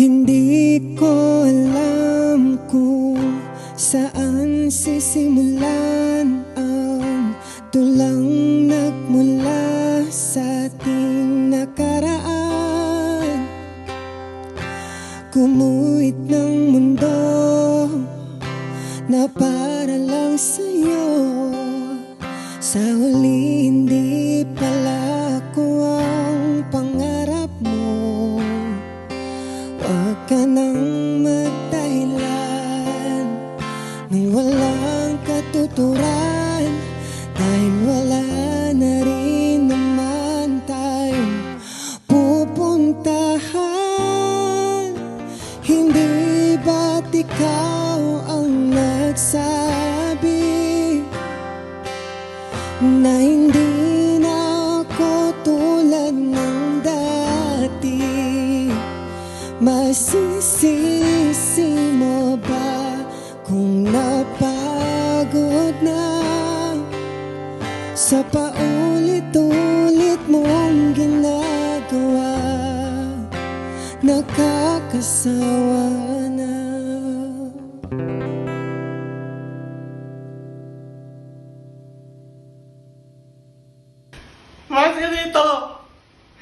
Hindi ko alam kung saan sisimulan ang tulang nagmula sa ating nakaraan. Kumuhit ng mundo na para lang sa'yo. Sa huli hindi pala ako ang pangarap mo. Huwag ka nang magdahilan nang walang katuturan, dahil wala na rin naman tayong pupuntahan. Hindi ba't ikaw ang nagsabi na hindi na ako tulad ng dati? Masisisi mo ba kung napagod na sa paulit-ulit mong ginagawa? Nakakasawa na. Mas ka dito!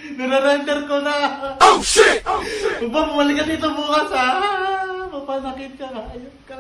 Nire-render ko na! Oh shit! Oh shit! Bumalik ka dito bukas ha! Mapanakit ka, ayun ka.